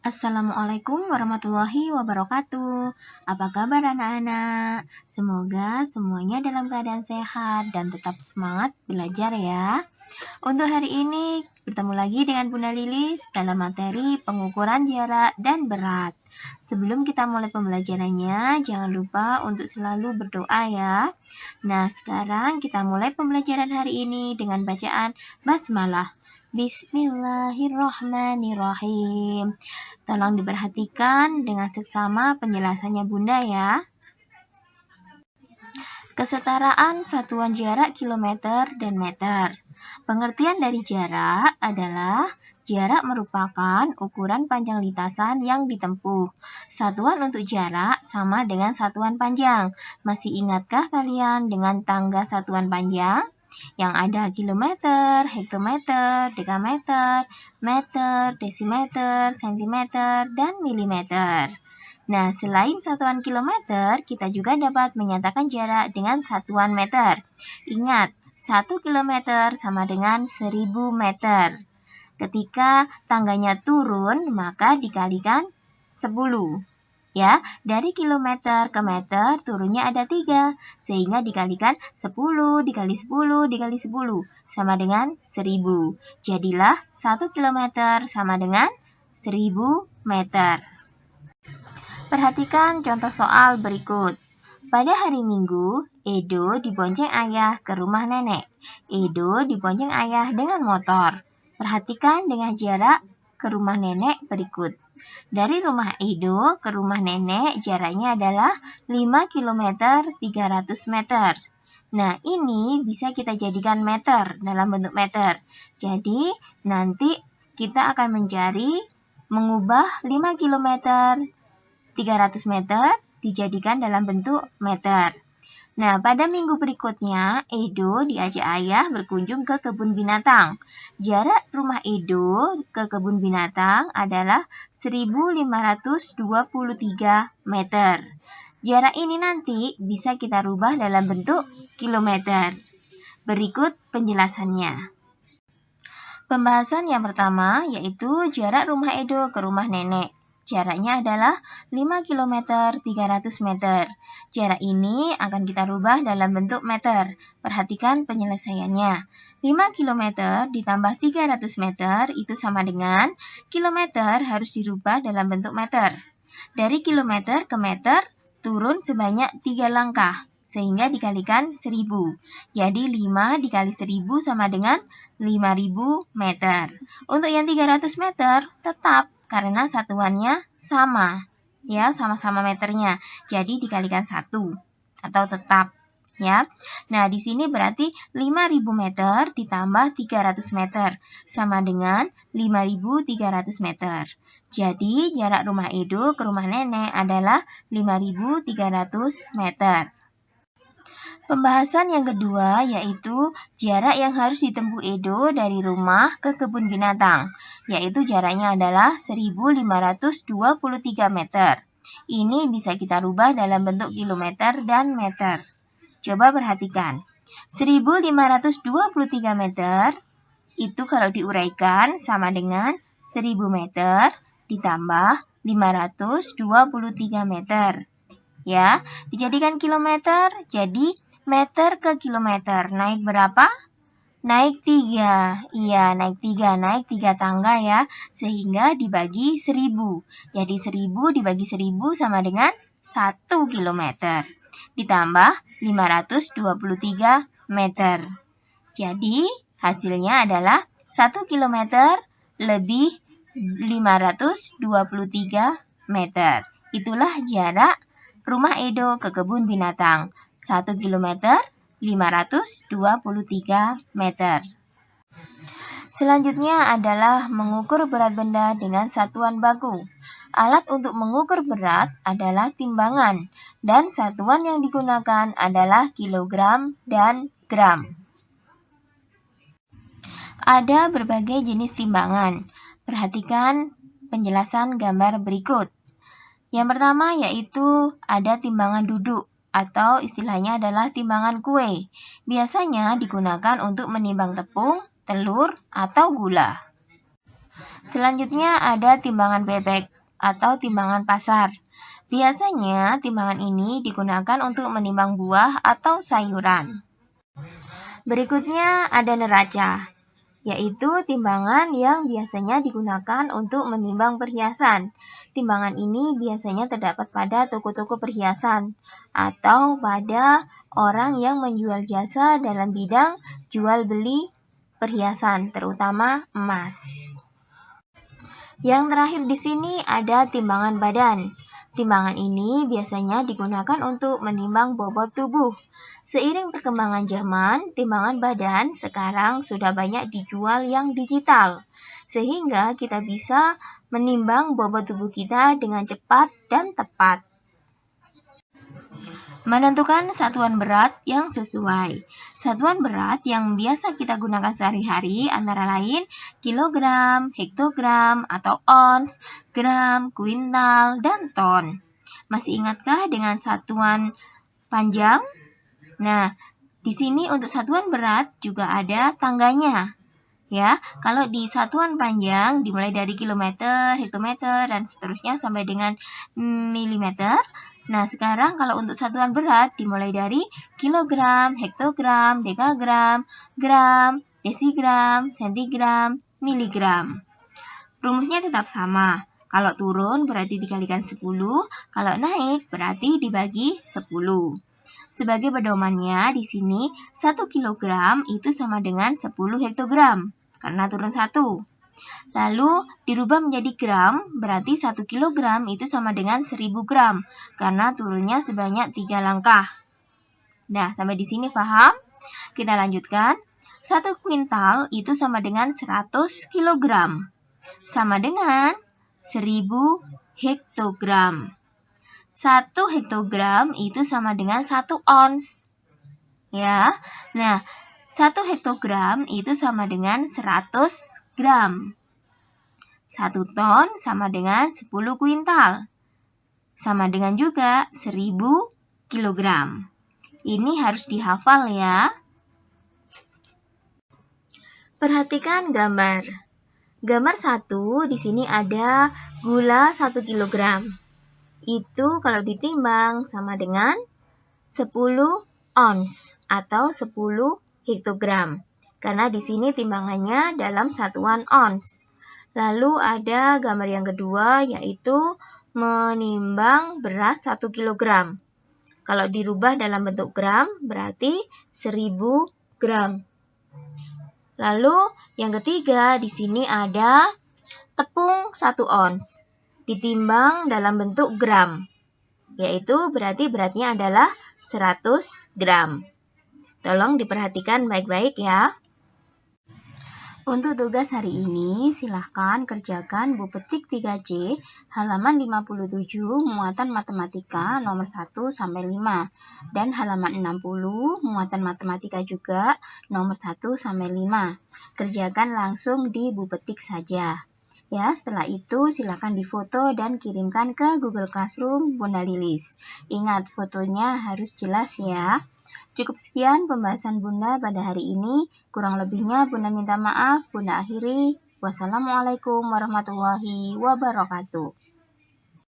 Assalamualaikum warahmatullahi wabarakatuh. Apa kabar anak-anak? Semoga semuanya dalam keadaan sehat dan tetap semangat belajar ya. Untuk hari ini bertemu lagi dengan Bunda Lilis dalam materi pengukuran jarak dan berat. Sebelum kita mulai pembelajarannya, jangan lupa untuk selalu berdoa ya. Nah, sekarang kita mulai pembelajaran hari ini dengan bacaan basmalah. Bismillahirrahmanirrahim. Tolong diperhatikan dengan seksama penjelasannya Bunda ya. Kesetaraan satuan jarak kilometer dan meter. Pengertian dari jarak adalah jarak merupakan ukuran panjang lintasan yang ditempuh. Satuan untuk jarak sama dengan satuan panjang. Masih ingatkah kalian dengan tangga satuan panjang? Yang ada kilometer, hektometer, dekameter, meter, desimeter, sentimeter, dan milimeter. Nah, selain satuan kilometer, kita juga dapat menyatakan jarak dengan satuan meter. Ingat, 1 kilometer sama dengan 1000 meter. Ketika tangganya turun, maka dikalikan 10. Ya, dari kilometer ke meter turunnya ada 3, sehingga dikalikan 10 dikali 10 dikali 10 sama dengan 1000. Jadilah 1 kilometer sama dengan 1000 meter. Perhatikan contoh soal berikut. Pada hari Minggu, Edo dibonceng ayah ke rumah nenek. Edo dibonceng ayah dengan motor. Perhatikan dengan jarak ke rumah nenek berikut. Dari rumah Edo ke rumah nenek jaraknya adalah 5 km 300 meter. Nah, ini bisa kita jadikan meter dalam bentuk meter. Jadi, nanti kita akan mengubah 5 km 300 meter dijadikan dalam bentuk meter. Nah, pada minggu berikutnya, Edo diajak ayah berkunjung ke kebun binatang. Jarak rumah Edo ke kebun binatang adalah 1523 meter. Jarak ini nanti bisa kita rubah dalam bentuk kilometer. Berikut penjelasannya. Pembahasan yang pertama yaitu jarak rumah Edo ke rumah nenek. Jaraknya adalah 5 km 300 meter. Jarak ini akan kita rubah dalam bentuk meter. Perhatikan penyelesaiannya. 5 km ditambah 300 meter itu sama dengan kilometer harus dirubah dalam bentuk meter. Dari kilometer ke meter turun sebanyak 3 langkah. Sehingga dikalikan 1000. Jadi 5 dikali 1000 sama dengan 5000 meter. Untuk yang 300 meter tetap karena satuannya sama. Ya, sama-sama meternya. Jadi dikalikan 1 atau tetap. Ya. Nah, di sini berarti 5000 meter ditambah 300 meter sama dengan 5300 meter. Jadi jarak rumah Edo ke rumah nenek adalah 5300 meter. Pembahasan yang kedua yaitu jarak yang harus ditempuh Edo dari rumah ke kebun binatang, yaitu jaraknya adalah 1523 meter. Ini bisa kita rubah dalam bentuk kilometer dan meter. Coba perhatikan. 1523 meter itu kalau diuraikan sama dengan 1000 meter ditambah 523 meter. Ya, dijadikan kilometer jadi meter ke kilometer. Naik berapa? Naik 3. Iya, naik 3. Naik 3 tangga ya. Sehingga dibagi 1000. Jadi 1000 dibagi 1000 sama dengan 1 kilometer. Ditambah 523 meter. Jadi hasilnya adalah 1 kilometer lebih 523 meter. Itulah jarak rumah Edo ke kebun binatang. 1 km 523 meter. Selanjutnya adalah mengukur berat benda dengan satuan baku. Alat untuk mengukur berat adalah timbangan dan satuan yang digunakan adalah kilogram dan gram. Ada berbagai jenis timbangan. Perhatikan penjelasan gambar berikut. Yang pertama yaitu ada timbangan duduk atau istilahnya adalah timbangan kue. Biasanya digunakan untuk menimbang tepung, telur, atau gula. Selanjutnya ada timbangan bebek atau timbangan pasar. Biasanya timbangan ini digunakan untuk menimbang buah atau sayuran. Berikutnya ada neraca, yaitu timbangan yang biasanya digunakan untuk menimbang perhiasan. Timbangan ini biasanya terdapat pada toko-toko perhiasan atau pada orang yang menjual jasa dalam bidang jual beli perhiasan, terutama emas. Yang terakhir di sini ada timbangan badan. Timbangan ini biasanya digunakan untuk menimbang bobot tubuh. Seiring perkembangan zaman, timbangan badan sekarang sudah banyak dijual yang digital, sehingga kita bisa menimbang bobot tubuh kita dengan cepat dan tepat. Menentukan satuan berat yang sesuai. Satuan berat yang biasa kita gunakan sehari-hari antara lain kilogram, hektogram, atau ons, gram, kuintal, dan ton. Masih ingatkah dengan satuan panjang? Nah, di sini untuk satuan berat juga ada tangganya. Ya, kalau di satuan panjang dimulai dari kilometer, hektometer, dan seterusnya sampai dengan milimeter. Nah, sekarang kalau untuk satuan berat dimulai dari kilogram, hektogram, dekagram, gram, desigram, sentigram, miligram. Rumusnya tetap sama. Kalau turun berarti dikalikan 10, kalau naik berarti dibagi 10. Sebagai pedomannya di sini 1 kilogram itu sama dengan 10 hektogram karena turun 1. Lalu dirubah menjadi gram, berarti 1 kilogram itu sama dengan 1000 gram karena turunnya sebanyak 3 langkah. Nah, sampai di sini paham? Kita lanjutkan. 1 kuintal itu sama dengan 100 kilogram. Sama dengan 1000 hektogram. 1 hektogram itu sama dengan 1 ons. Ya. Nah, 1 hektogram itu sama dengan 100 gram. 1 ton sama dengan 10 kuintal. Sama dengan juga 1000 kilogram. Ini harus dihafal ya. Perhatikan gambar. Gambar 1 di sini ada gula 1 kilogram. Itu kalau ditimbang sama dengan 10 ons atau 10 hektogram. Karena di sini timbangannya dalam satuan ons. Lalu ada gambar yang kedua yaitu menimbang beras 1 kilogram. Kalau dirubah dalam bentuk gram berarti 1000 gram. Lalu yang ketiga di sini ada tepung 1 ons. Ditimbang dalam bentuk gram, yaitu berarti beratnya adalah 100 gram. Tolong diperhatikan baik-baik ya. Untuk tugas hari ini, silahkan kerjakan buku petik 3C, halaman 57, muatan matematika nomor 1-5, dan halaman 60, muatan matematika juga nomor 1-5. Kerjakan langsung di buku petik saja. Ya, setelah itu silakan difoto dan kirimkan ke Google Classroom Bunda Lilis. Ingat, fotonya harus jelas ya. Cukup sekian pembahasan Bunda pada hari ini. Kurang lebihnya Bunda minta maaf. Bunda akhiri. Wassalamualaikum warahmatullahi wabarakatuh.